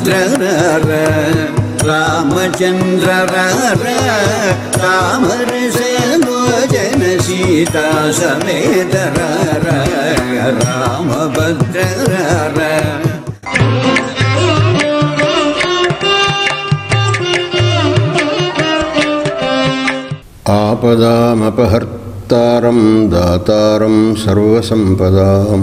రామభద్ర రామచంద్ర రామరసలోచన సీతా సమేత రామభద్ర ఆపదామపహర్తారం దాతారం సర్వసంపదాం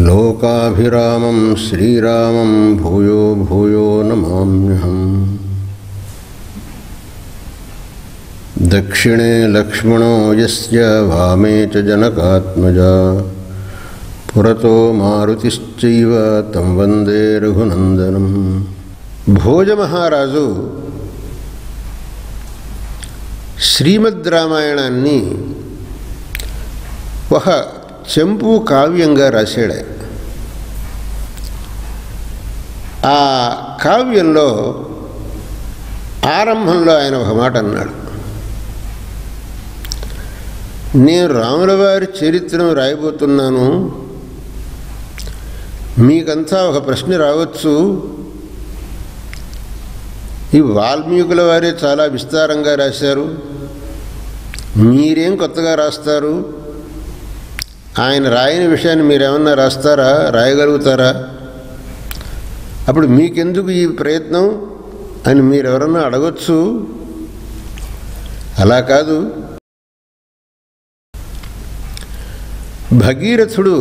లోకాభిరామం శ్రీరామం భూయో భూయో నమామ్యహం. దక్షిణే లక్ష్మణో యస్య వామే చ జనకాత్మజా పురతో మారుతిశ్చైవ తం వందే రఘునందనం. భోజమహారాజు శ్రీమద్ రామాయణాన్ని ఒక చెంపు కావ్యంగా రాశాడు. ఆ కావ్యంలో ఆరంభంలో ఆయన ఒక మాట అన్నాడు, నేను రాముల వారి చరిత్రను రాయబోతున్నాను, మీకంతా ఒక ప్రశ్న రావచ్చు, ఈ వాల్మీకుల వారే చాలా విస్తారంగా రాశారు, మీరేం కొత్తగా రాస్తారు, ఆయన రాయని విషయాన్ని మీరేమన్నా రాస్తారా, రాయగలుగుతారా, అప్పుడు మీకెందుకు ఈ ప్రయత్నం అని మీరెవరన్నా అడగచ్చు. అలా కాదు, భగీరథుడు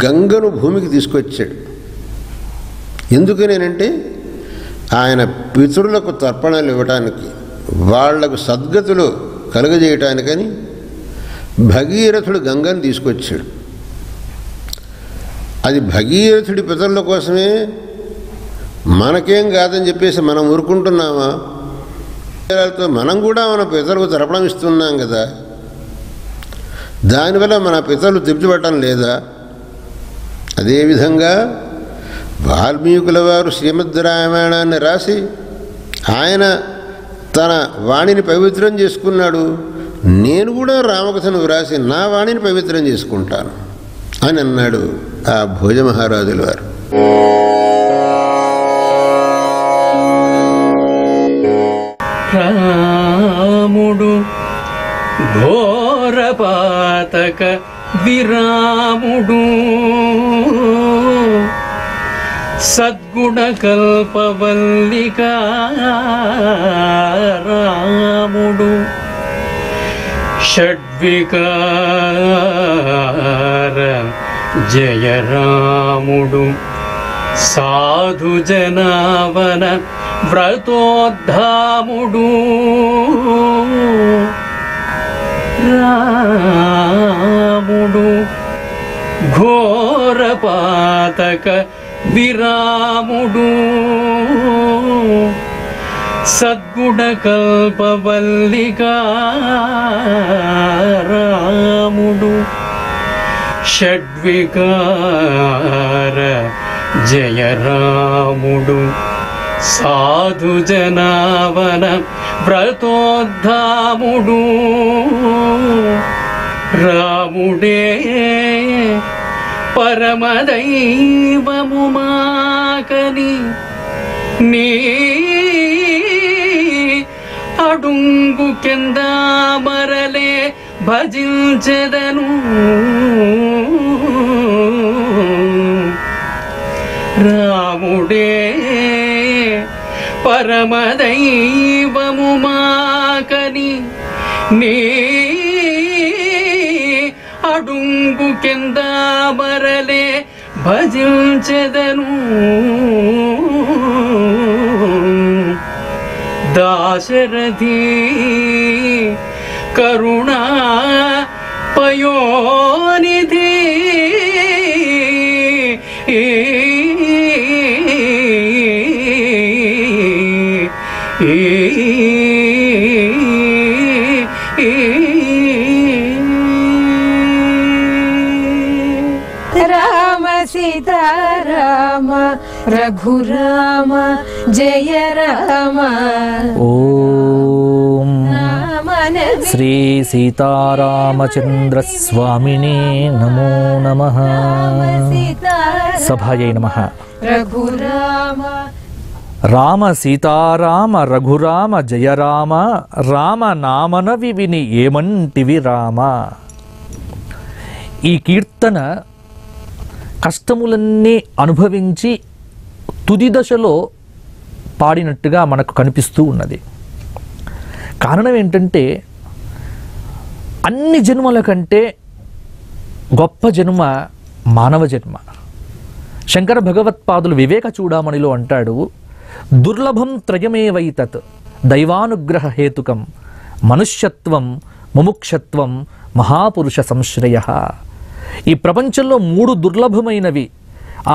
గంగను భూమికి తీసుకొచ్చాడు. ఎందుకనేనంటే ఆయన పితరులకు తర్పణాలు ఇవ్వటానికి, వాళ్లకు సద్గతులు కలుగజేయటానికని భగీరథుడు గంగను తీసుకొచ్చాడు. అది భగీరథుడి పితరుల కోసమే, మనకేం కాదని చెప్పేసి మనం ఊరుకుంటున్నామా? మనం కూడా మన పితరులకు తర్పణం ఇస్తున్నాం కదా, దానివల్ల మన పితరులు తృప్తిపడటం లేదా? అదేవిధంగా వాల్మీకుల వారు శ్రీమద్ రామాయణాన్ని రాసి ఆయన తన వాణిని పవిత్రం చేసుకున్నాడు, నేను కూడా రామకథను వ్రాసి నా వాణిని పవిత్రం చేసుకుంటాను అని అన్నాడు ఆ భోజమహారాజుల వారు. రాముడు ఘోరపాతక విరాముడు సద్గుణ కల్పవల్లికా రాముడు షడ్వికార జయ రాముడు సాధు జనావన వ్రతోద్ధాముడు రాముడు ఘోరపాతక విరాముడు సద్గుణ కల్పవల్లికా రాముడు షడ్వికార జయ రాముడు సాధు జనావన వ్రతోద్ధాముడు రాముడే పరమదైవము మాకని నీ అడుంగు కింద మరలే భజించెదను రాముడే పరమదైవము మాకని నీ అడుంగు కింద మరలే భజించెదను దాశరథి కరుణా పయోనిధి రామ సీతారామ రఘురామ జయ రామ ఓం రామ శ్రీ సీతారామచంద్ర స్వామినే నమో నమః. సభాయై నమః. రఘురామ రామ సీతారామ రఘురామ జయ రామ, రామ నామనవి విని ఏమంటివి రామ. ఈ కీర్తన కష్టములన్నీ అనుభవించి తుది దశలో పాడినట్టుగా మనకు కనిపిస్తూ ఉన్నది. కారణం ఏంటంటే అన్ని జన్మల కంటే గొప్ప జన్మ మానవ జన్మ. శంకర భగవత్పాదులు వివేక చూడామణిలో అంటాడు, దుర్లభం త్రయమేవైతత్ దైవానుగ్రహ హేతుకం మనుష్యత్వం ముముక్షత్వం మహాపురుష సంశ్రయ. ఈ ప్రపంచంలో 3 దుర్లభమైనవి.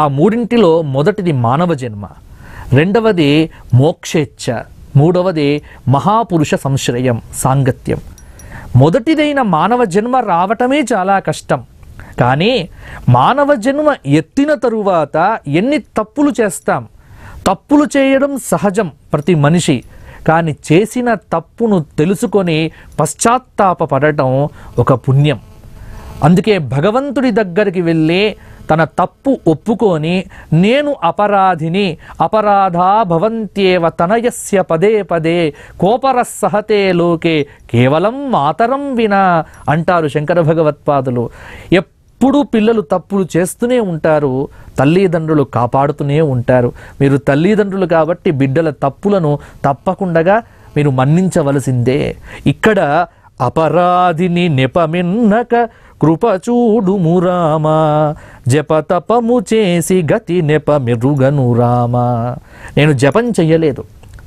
ఆ మూడింటిలో మొదటిది మానవ జన్మ, రెండవది మోక్షేచ్ఛ, మూడవది మహాపురుష సంశ్రయం సాంగత్యం. మొదటిదైన మానవ జన్మ రావటమే చాలా కష్టం. కానీ మానవ జన్మ ఎత్తిన తరువాత ఎన్ని తప్పులు చేస్తాం. తప్పులు చేయడం సహజం ప్రతి మనిషి. కానీ చేసిన తప్పును తెలుసుకొని పశ్చాత్తాపపడటం ఒక పుణ్యం. అందుకే భగవంతుడి దగ్గరికి వెళ్ళి తన తప్పు ఒప్పుకొని, నేను అపరాధిని, అపరాధా భవంత్యేవ తనయస్య పదే పదే కోపరః సహతే లోకే కేవలం మాతరం వినా అంటారు శంకర భగవత్పాదులు. ఎప్పుడు పిల్లలు తప్పులు చేస్తూనే ఉంటారు, తల్లిదండ్రులు కాపాడుతూనే ఉంటారు. మీరు తల్లిదండ్రులు కాబట్టి బిడ్డల తప్పులను తప్పకుండా మీరు మన్నించవలసిందే. ఇక్కడ అపరాధిని నెపమిన్నక కృపచూడుము రామ, జపతపము చేసి గతి నెపమెరుగను రామ. నేను జపం చెయ్యలేదు,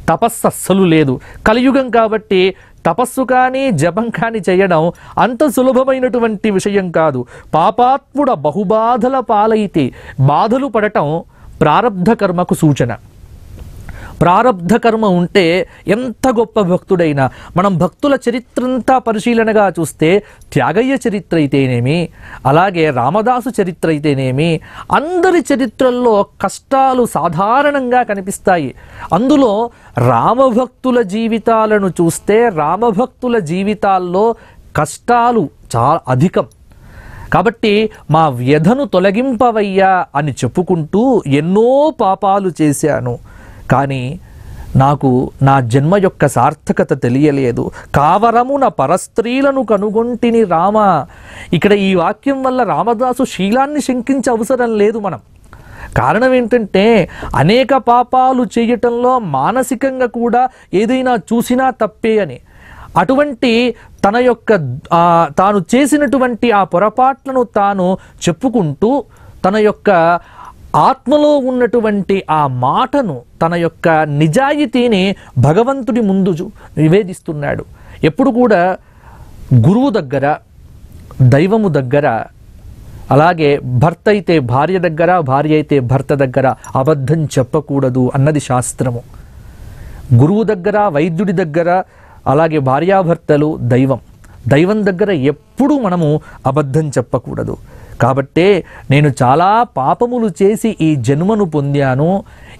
తపస్సు అస్సలు లేదు. కలియుగం కాబట్టి తపస్సు కానీ జపం కానీ చేయడం అంత సులభమైనటువంటి విషయం కాదు. పాపాత్ముడ బహుబాధల పాలైతే బాధలు పడటం ప్రారబ్ధ కర్మకు సూచన. ప్రారబ్ధ కర్మ ఉంటే ఎంత గొప్ప భక్తుడైనా, మనం భక్తుల చరిత్రంతా పరిశీలనగా చూస్తే త్యాగయ్య చరిత్ర అయితేనేమి, అలాగే రామదాసు చరిత్ర అయితేనేమి, అందరి చరిత్రల్లో కష్టాలు సాధారణంగా కనిపిస్తాయి. అందులో రామభక్తుల జీవితాలను చూస్తే రామభక్తుల జీవితాల్లో కష్టాలు చాలా అధికం. కాబట్టి మా వ్యధను తొలగింపవయ్యా అని చెప్పుకుంటూ ఎన్నో పాపాలు చేశాను, కానీ నాకు నా జన్మ యొక్క సార్థకత తెలియలేదు. కావరమున పరస్త్రీలను కనుగొంటిని రామ. ఇక్కడ ఈ వాక్యం వల్ల రామదాసు శీలాన్ని శంకించే అవసరం లేదు మనం. కారణం ఏంటంటే అనేక పాపాలు చేయటంలో మానసికంగా కూడా ఏదైనా చూసినా తప్పే అని. అటువంటి తన యొక్క తాను చేసినటువంటి ఆ పొరపాట్లను తాను చెప్పుకుంటూ తన యొక్క ఆత్మలో ఉన్నటువంటి ఆ మాటను, తన యొక్క నిజాయితీని భగవంతుడి ముందు నివేదిస్తున్నాడు. ఎప్పుడు కూడా గురువు దగ్గర, దైవము దగ్గర, అలాగే భర్త అయితే భార్య దగ్గర, భార్య అయితే భర్త దగ్గర అబద్ధం చెప్పకూడదు అన్నది శాస్త్రము. గురువు దగ్గర, వైద్యుడి దగ్గర, అలాగే భార్యాభర్తలు, దైవం దగ్గర ఎప్పుడూ మనము అబద్ధం చెప్పకూడదు. కాబట్టే నేను చాలా పాపములు చేసి ఈ జన్మను పొందాను,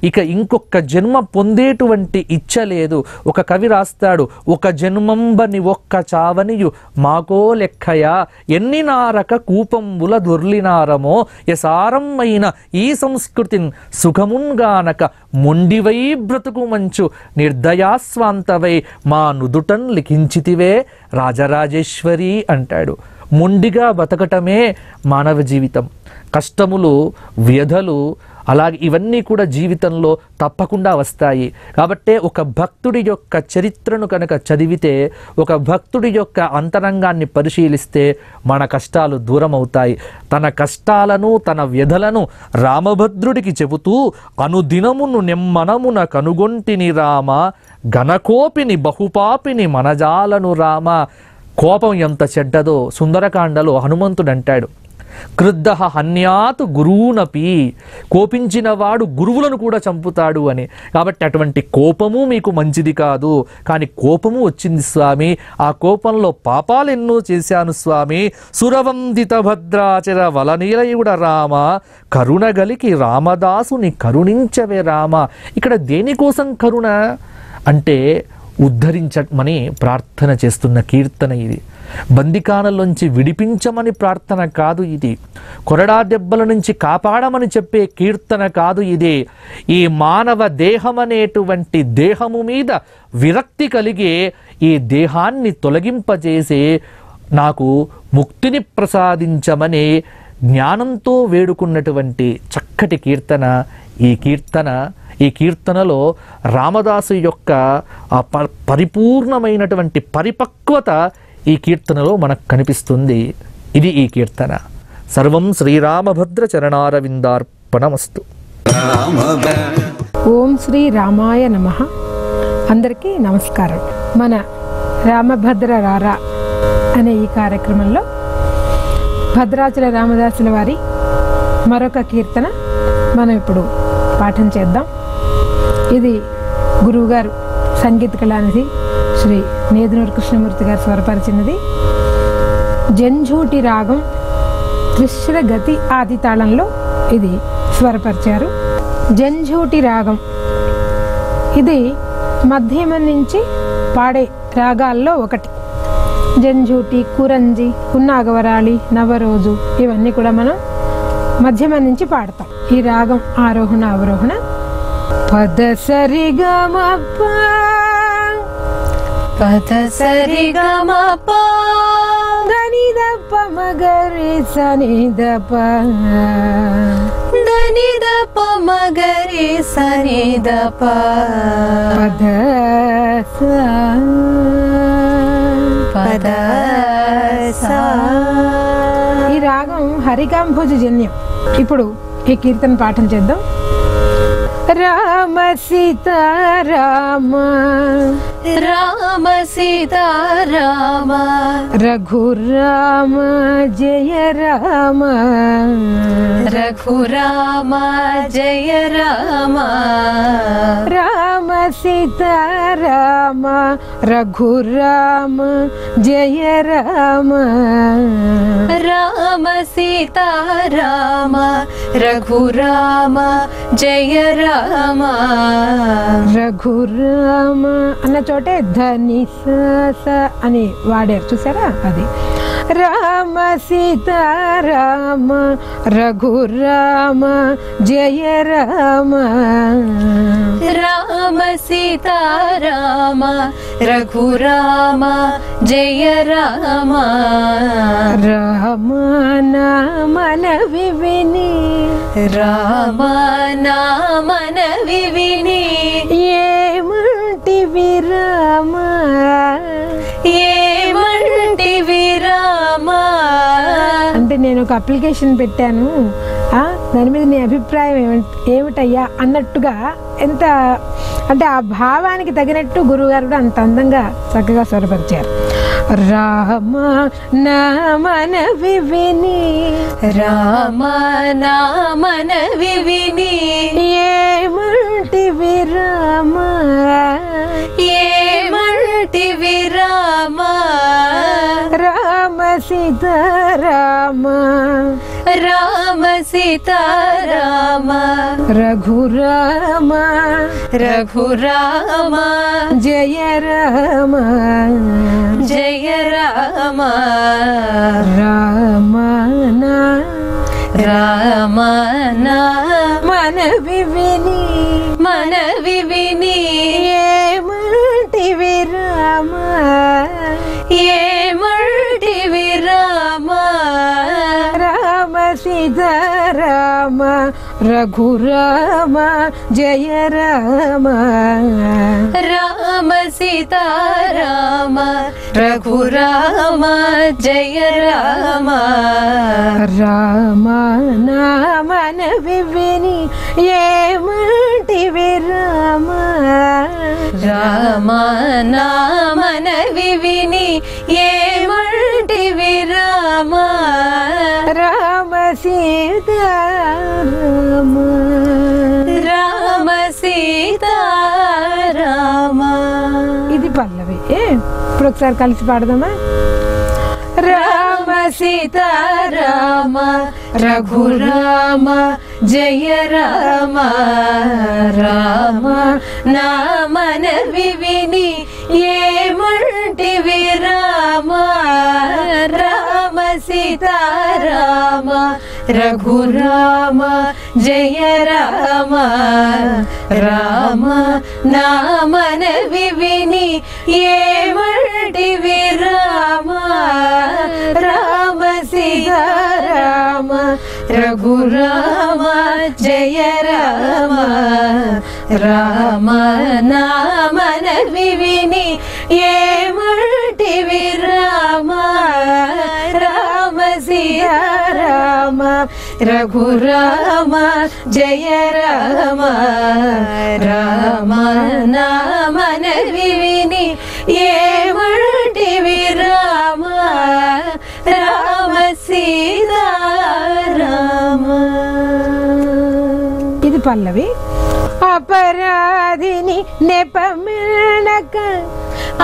ఇక ఇంకొక జన్మ పొందేటువంటి ఇచ్చ లేదు. ఒక కవి రాస్తాడు, ఒక జన్మంబని ఒక్క చావనియు మాకో లెక్కయా, ఎన్ని నారక కూపంబుల దొర్లినారమో యసారమైన ఈ సంస్కృతిన్ సుఖమున్గానక మొండివై బ్రతుకు మంచు నిర్దయాస్వాంతవై మా నుదుటన్ లిఖించితివే రాజరాజేశ్వరి అంటాడు. మొండిగా బతకటమే మానవ జీవితం. కష్టములు, వ్యధలు, అలాగే ఇవన్నీ కూడా జీవితంలో తప్పకుండా వస్తాయి. కాబట్టే ఒక భక్తుడి యొక్క చరిత్రను కనుక చదివితే, ఒక భక్తుడి యొక్క అంతరంగాన్ని పరిశీలిస్తే మన కష్టాలు దూరం అవుతాయి. తన కష్టాలను, తన వ్యధలను రామభద్రుడికి చెబుతూ అనుదినమును నెమ్మనమున కనుగొంటిని రామ, ఘనకోపిని బహుపాపిని మనజాలను రామ. కోపం ఎంత చెడ్డదో సుందరకాండలో హనుమంతుడు అంటాడు, క్రుద్ధ హన్యాతు గురువునపి, కోపించిన వాడు గురువులను కూడా చంపుతాడు అని. కాబట్టి అటువంటి కోపము మీకు మంచిది కాదు. కానీ కోపము వచ్చింది స్వామి, ఆ కోపంలో పాపాలు ఎన్నో చేశాను స్వామి. సురవందిత భద్రాచర వలనీలయుడ రామ, కరుణగలికి రామదాసుని కరుణించవే రామ. ఇక్కడ దేనికోసం కరుణ అంటే ఉద్ధరించమని ప్రార్థన చేస్తున్న కీర్తన ఇది. బందికానలోంచి విడిపించమని ప్రార్థన కాదు ఇది. కొరడా దెబ్బల నుంచి కాపాడమని చెప్పే కీర్తన కాదు ఇది. ఈ మానవ దేహమనేటువంటి దేహము మీద విరక్తి కలిగే ఈ దేహాన్ని తొలగింపజేసే నాకు ముక్తిని ప్రసాదించమనే జ్ఞానంతో వేడుకున్నటువంటి చక్కటి కీర్తన ఈ కీర్తన. ఈ కీర్తనలో రామదాసు యొక్క ఆ పరిపూర్ణమైనటువంటి పరిపక్వత ఈ కీర్తనలో మనకు కనిపిస్తుంది. ఇది ఈ కీర్తన. సర్వం శ్రీరామభద్ర చరణారవిందార్పణమస్తు. ఓం శ్రీ రామాయ నమః. అందరికీ నమస్కారం. మన రామభద్ర రారా అనే ఈ కార్యక్రమంలో భద్రాచల రామదాసుల వారి మరొక కీర్తన మనం ఇప్పుడు పాఠం చేద్దాం. ఇది గురువుగారు సంగీత కళానిధి శ్రీ నేదునూరు కృష్ణమూర్తి గారు స్వరపరిచినది. జంఝూటి రాగం త్రిశ్ర గతి ఆది తాళంలో ఇది స్వరపరిచారు. జంఝూటి రాగం ఇది మధ్యమం నుంచి పాడే రాగాల్లో ఒకటి. జంఝూటి, కురంజి, పున్నాగవరాళి, నవరోజు ఇవన్నీ కూడా మనం మధ్యమం నుంచి పాడతాం. ఈ రాగం ఆరోహణ అవరోహణ. పద సరి గమ పద సరి గమ దని దప్ప మగరి సని దప దని దప మగరి సని దప పద పద సా. ఈ రాగం హరికాంభోజ జన్యం. ఇప్పుడు ఈ కీర్తన పాఠం చేద్దాం. రామ సీతారామ రామ సీతారామ రఘురామ జయ రామ రఘురామ జయ రామ రామ సీతారామ రఘురామ జయ రామ రామ సీతారామ రఘురామ జయ రామ. రఘురామ అన్న చోటే ధని స అని వాడారు, చూసారా? అది రామ సీతారామ రఘురామ జయ రామ రామ సీతారామ రఘురామ జయ రామ. రామ నామన వివిని రామ నామన వివిని ఏమంటివి రామ ఏమంటివి రామ. అంటే నేను ఒక అప్లికేషన్ పెట్టాను, దాని మీద నీ అభిప్రాయం ఏమిటయ్యా అన్నట్టుగా, ఎంత అంటే ఆ భావానికి తగినట్టు గురువుగారు కూడా అంత అందంగా చక్కగా స్వరపరిచారు. రామ నామన వివిని రామ నామన వివిని ఏమంటివి రామ ఏమంటివి రామ. రామ సీతారామ రామ సీతారామ రఘురామ రఘురామ జయ రామ జయ రామ. రామ రామ మన వివిని మన వివిని ఏమంటివి రామ ఏమంటివి రామ. రామ సీతారామ రఘురామ జయ రామ రామ సీతారామ రఘురామ జయ రామ. రామ నామన వివిని ఏమంటివి రామ రామ నామన వివిని ఏమంటివి రామ. రామ సీతారామ రామ సీతారామ. ఇది పల్లవి. ఇప్పుడు ఒకసారి కలిసి పాడదామా? రామ సీతారామ రఘురామ జయ రామ. రామ నామన వివిని రఘురామ జయ రామ రామ నామన వివిని ఏమంటివి రామ రామ సీతారామ రఘురామ జయ రామ రామ నామన వివిని ఏమంటివి రామ రామ సీతారామ రఘురామ జయ రామ రామ నామన వివిని ఏమంటివి రామ రామ సీతారామ. ఇది పల్లవి. అపరాధిని నెపమినక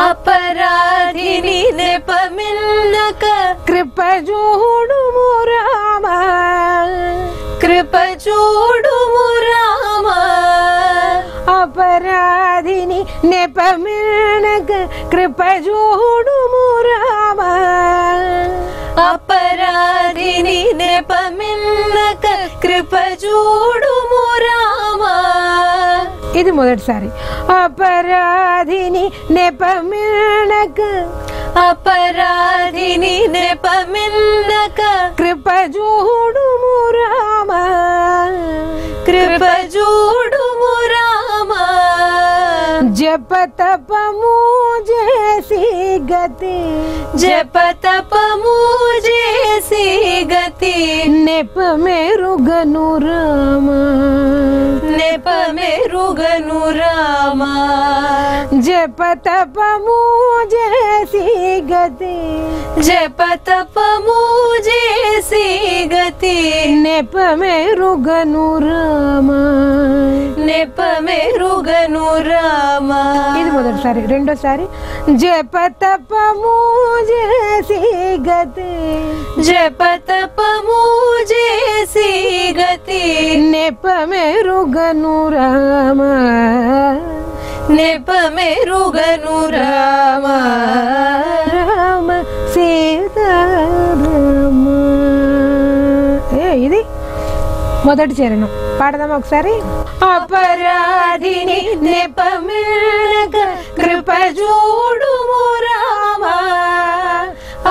అపరాధిని నెపమిన్నక కృప చూడుము రామ కృప చూడుము రామ అపరాధిని నెపమినక కృప చూడుము రామ అపరాధిని నెపమిన్నక కృప చూడుము రామ. ఇది మొదటిసారి. అపరాధిని నెపమినక అపరాధిని నెపమిన్నక కృప చూడుము రామ కృప చూడుము రామ జప తపము చేసి గతి జప తపము చేసి గతి నెపమెరుగను రామ నెపమెరుగను రామ జప తపము చేసి గతి జప తపము చేసి గతి నెపమెరుగను రామ నెపమెరుగను రామ. ఇది మొదటిసారి. రెండోసారి జప తపము చేసి గతి జప తపము చేసి గతి నెపమెరుగను రామ నెపమెరుగను రామ రామ సీతారామ. ఇది మొదటి చరణం. పాడదాం ఒకసారి. అపరాధిని నెపమినక కృప చూడుము రామ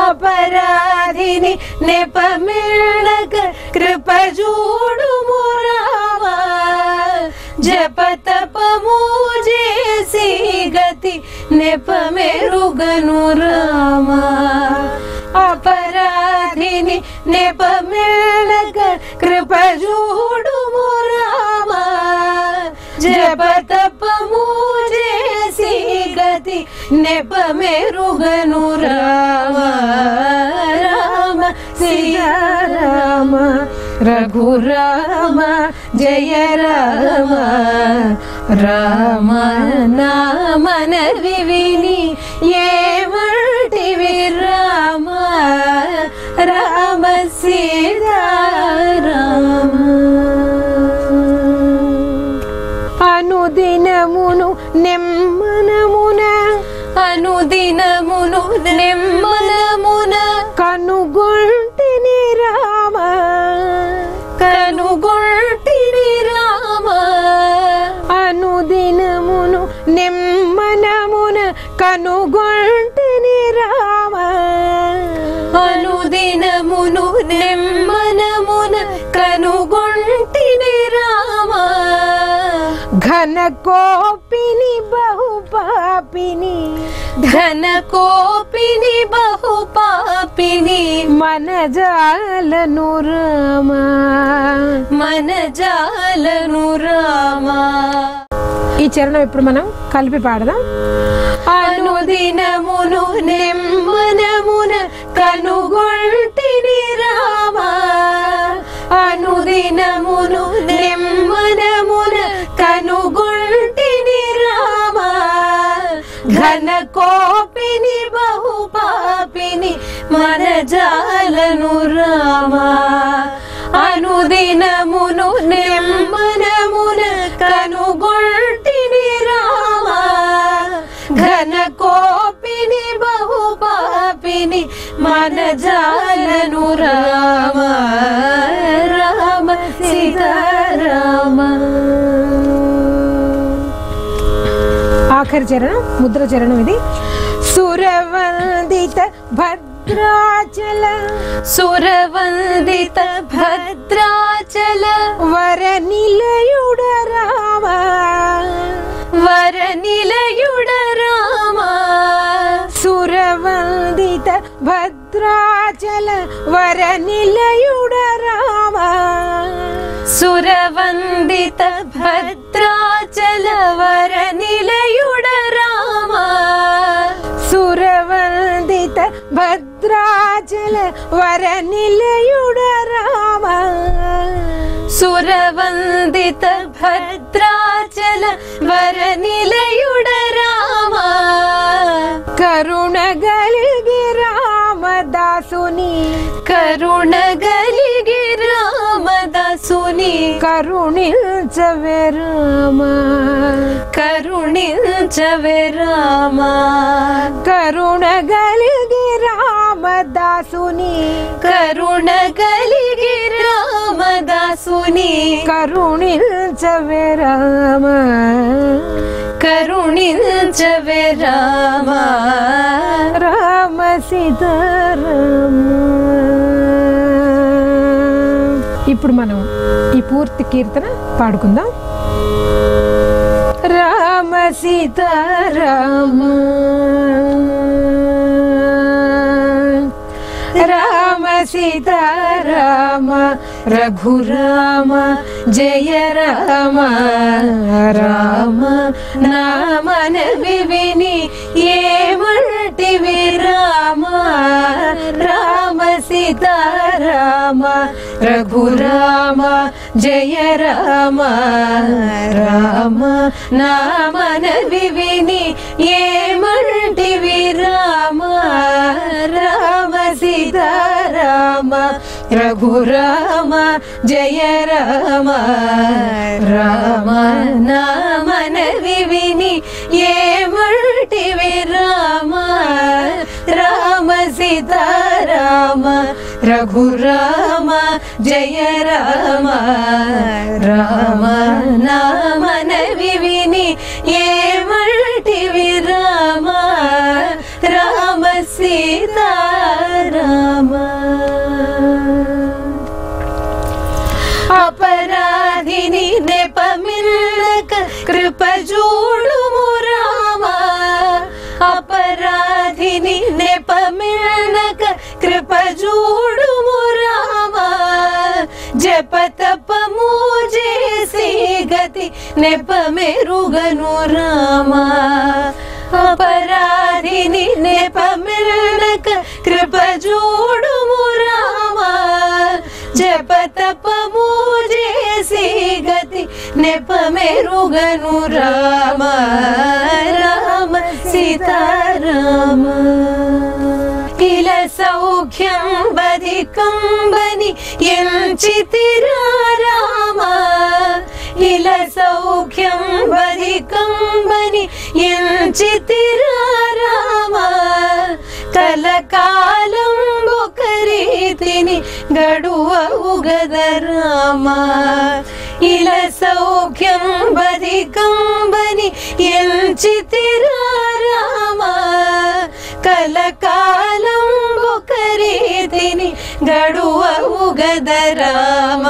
అపరాధిని నెపమినక కృప చూడుము రామ జప తపము చేసి గతి నెపమెరుగను రామ అపరాధిని నెపమినక కృప చూడుము రామ జప తపము చేసి గతి నెపమెరుగను రామ రామ సీతారామ రఘురామ జయ రామ రామ నామన వివిని ఏమంటివి రామ రామ సీతారామ. అనుదినమును నెమ్మనమున అనుదినమును నెమ్మనమున కనుగొంటిని రామ కనుగొంటిని రామ అనుదినమును నెమ్మనమున కనుగొంటిని రామ అనుదినమును నెమ్మనమున కనుగొంటిని రామ ఘన కోపిని బహుపాపిని ఘన కోపిని బహుపాపిని మన జాలను రామ మన జాలను రామ. ఈ చరణం ఇప్పుడు మనం కలిపి పాడదాం. అనుదినమును నెమ్మనమున కనుగొంటిని రామ అనుదినమును నెమ్మనమున కనుగొంటిని రామ ఘన కోపిని బహుపాపిని మన జాలను రామ అనుదినమును నెమ్మనమున కనుగొంటిని రామ ఘన కోపిని బహుపాపిని మన జాలను రామ ఆఖరి చరణం, ముద్ర చరణం ఇది. సురవందిత భద్రాచల సురవందిత భద్రాచల వర నిలయుడ రామ వర నిలయుడ రామ సురవందిత భద్రాచల వర నిలయుడ రామ సురవందిత భద్రాచల వర నిలయుడ రామ సురవందిత భద్రాచల వర నిలయుడ రామ సురవందిత భద్రాచల వర నిలయుడ రామ కరుణ గలిగి రామదాసుని కరుణ గలిగి రామదాసుని కరుణించవే రామ కరుణించవే రామ కరుణ గలిగి రామదాసుని కరుణ గలిగి రామదాసుని కరుణించవే రామ కరుణించవే రామ రామ సీతారామ. ఇప్పుడు మనం ఈ పూర్తి కీర్తన పాడుకుందాం. రామ సీతారామ రామ సీతారామ రఘురామ జయ రామ రామ నామన విని ఏమంటివి రామ రామ సీతారామ రఘురామ జయ రామ రామ నామన విని ఏమంటివి రామ రామ సీతారామ రఘురామ జయ రామ రామ నామన విని ఏమంటివి రామ రామ సీతారామ రఘురామ జయ రామ రామ నామన విని ఏమంటివి రామ రామ సీతారామ. అపరాధిని నెపమిల్లక కృప చూడుము రామ అపరాధిని నెపమిల్లక కృప చూడుము రామ జపతపము చేసి గతి నెపమెరుగను రామ అపరాధిని నెపమిల్లక కృప చూడుము రామ జపతపము చేసి గతి నెపమెరుగను రామ రామ సీతారామ. ఇల సౌఖ్యం బధికంబని ఎంచితిరా రామ ఇల సౌఖ్యం బధికంబని ఎంచితిరా రామ కలకాలం ఒక రీతిని గడువవుగద రామ ఇల సౌఖ్యం బధికంబని ఎంచితిరా రామ కలకాలం ఒక రీతిని గడువవుగద రామ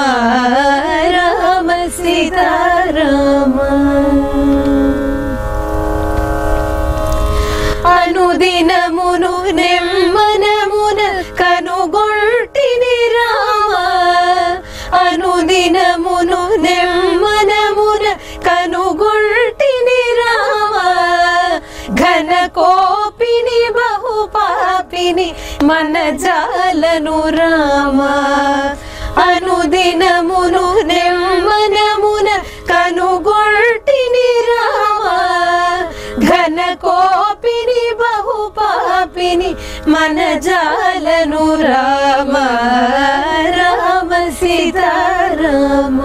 రామ సీతారామ. అనుదినమును నెమ్మనమున కనుగొల్టిని రామ అనుదినమును నెమ్మనమున కనుగొల్టిని రామ ఘన కోపిని బహుపాపిని మన జాలను రామ అనుదినమును నెమ్మనమున కనుగొల్టిని రామ ఘన కోపిని బహుపాపిని మన జాలను రామ రామ సీతారామ.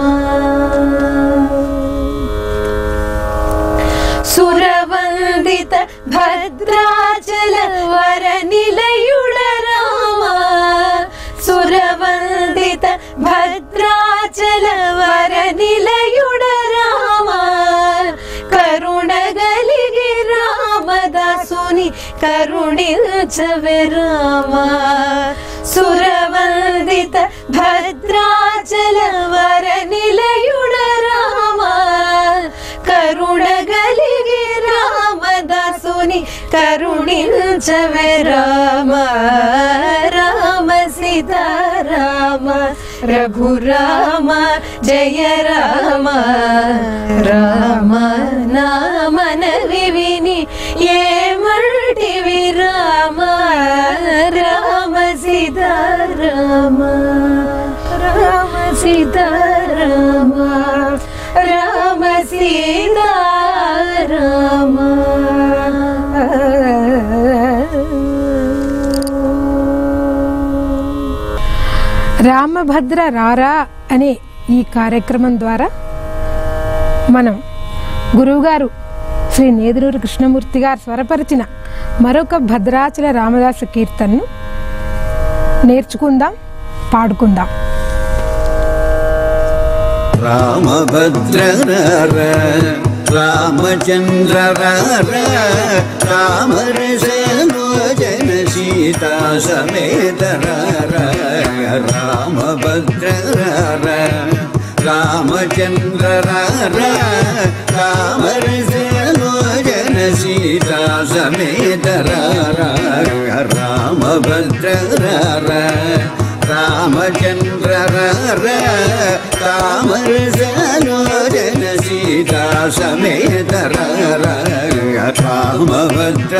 సురవందిత భద్రాచల వర నిలయుడ రామ సురవందిత భద్రాచల వర నిలయుడ రామ కరుణ గలిగి సుని కరుణించవే రామ సురవందిత భద్రాచల వర నిలయుడ రామ కరుణ గలిగి రామదాసుని కరుణించవే రామ రామ సీతారామ రఘురామ జయ రామ రామ నామన విని ఏమంటివి రామ రామ సీతారామ రామ సీతారామ రామ సీతారామ రామభద్ర రారా అనే ఈ కార్యక్రమం ద్వారా మనం గురువుగారు శ్రీ నేదురూరి కృష్ణమూర్తి గారు స్వరపరిచిన మరొక భద్రాచల రామదాసు కీర్తనను నేర్చుకుందాం, పాడుకుందాం. రామభద్ర రామచంద్ర రామరసనోజన సీతా సమేత రామభద్ర రామచంద్ర రామరసనోజన సీతా సమేత రామభద్ర రామచంద్ర రామరసనోజన సీతా సమేత రామభద్ర